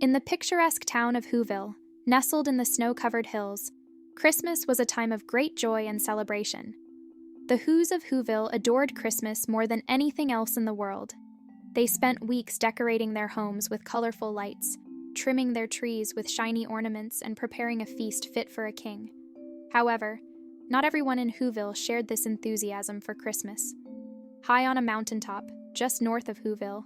In the picturesque town of Whoville, nestled in the snow-covered hills, Christmas was a time of great joy and celebration. The Whos of Whoville adored Christmas more than anything else in the world. They spent weeks decorating their homes with colorful lights, trimming their trees with shiny ornaments, and preparing a feast fit for a king. However, not everyone in Whoville shared this enthusiasm for Christmas. High on a mountaintop, just north of Whoville,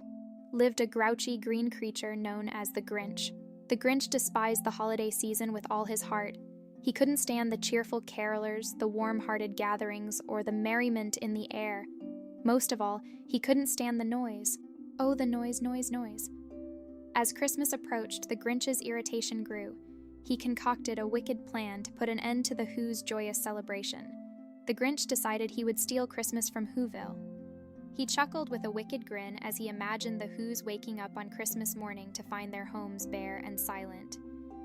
lived a grouchy green creature known as the Grinch. The Grinch despised the holiday season with all his heart. He couldn't stand the cheerful carolers, the warm-hearted gatherings, or the merriment in the air. Most of all, he couldn't stand the noise. Oh, the noise, noise, noise. As Christmas approached, the Grinch's irritation grew. He concocted a wicked plan to put an end to the Who's joyous celebration. The Grinch decided he would steal Christmas from Whoville. He chuckled with a wicked grin as he imagined the Whos waking up on Christmas morning to find their homes bare and silent.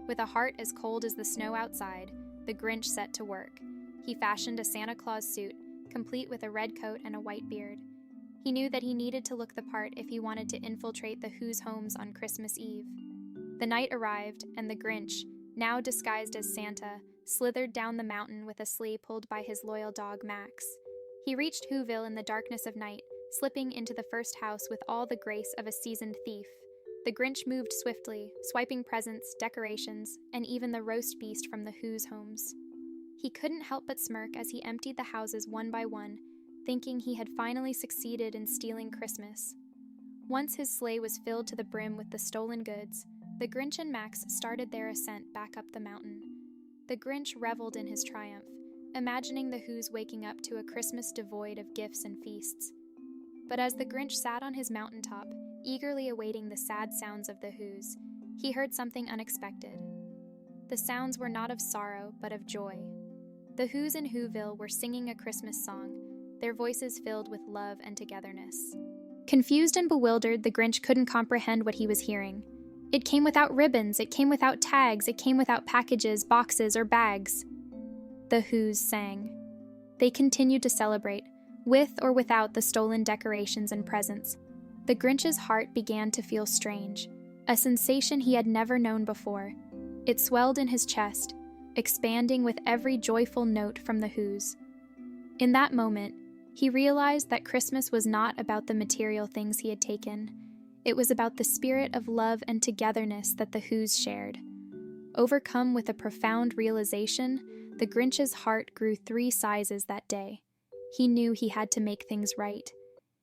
With a heart as cold as the snow outside, the Grinch set to work. He fashioned a Santa Claus suit, complete with a red coat and a white beard. He knew that he needed to look the part if he wanted to infiltrate the Whos' homes on Christmas Eve. The night arrived, and the Grinch, now disguised as Santa, slithered down the mountain with a sleigh pulled by his loyal dog Max. He reached Whoville in the darkness of night, slipping into the first house with all the grace of a seasoned thief. The Grinch moved swiftly, swiping presents, decorations, and even the roast beast from the Whos' homes. He couldn't help but smirk as he emptied the houses one by one, thinking he had finally succeeded in stealing Christmas. Once his sleigh was filled to the brim with the stolen goods, the Grinch and Max started their ascent back up the mountain. The Grinch reveled in his triumph, imagining the Whos waking up to a Christmas devoid of gifts and feasts. But as the Grinch sat on his mountaintop, eagerly awaiting the sad sounds of the Whos, he heard something unexpected. The sounds were not of sorrow, but of joy. The Whos in Whoville were singing a Christmas song, their voices filled with love and togetherness. Confused and bewildered, the Grinch couldn't comprehend what he was hearing. It came without ribbons, it came without tags, it came without packages, boxes, or bags. The Whos sang. They continued to celebrate, with or without the stolen decorations and presents. The Grinch's heart began to feel strange, a sensation he had never known before. It swelled in his chest, expanding with every joyful note from the Whos. In that moment, he realized that Christmas was not about the material things he had taken. It was about the spirit of love and togetherness that the Whos shared. Overcome with a profound realization, the Grinch's heart grew 3 sizes that day. He knew he had to make things right.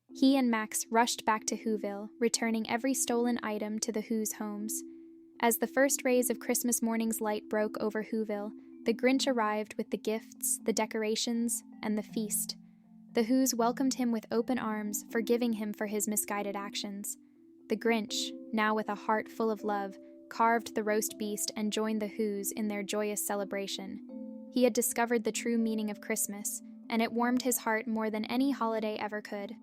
He and Max rushed back to Whoville, returning every stolen item to the Whos' homes. As the first rays of Christmas morning's light broke over Whoville, the Grinch arrived with the gifts, the decorations, and the feast. The Whos welcomed him with open arms, forgiving him for his misguided actions. The Grinch, now with a heart full of love, carved the roast beast and joined the Whos in their joyous celebration. He had discovered the true meaning of Christmas, and it warmed his heart more than any holiday ever could.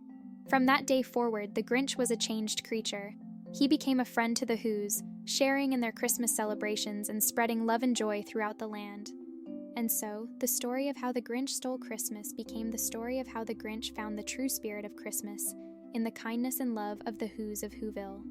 From that day forward, the Grinch was a changed creature. He became a friend to the Whos, sharing in their Christmas celebrations and spreading love and joy throughout the land. And so, the story of how the Grinch stole Christmas became the story of how the Grinch found the true spirit of Christmas in the kindness and love of the Whos of Whoville.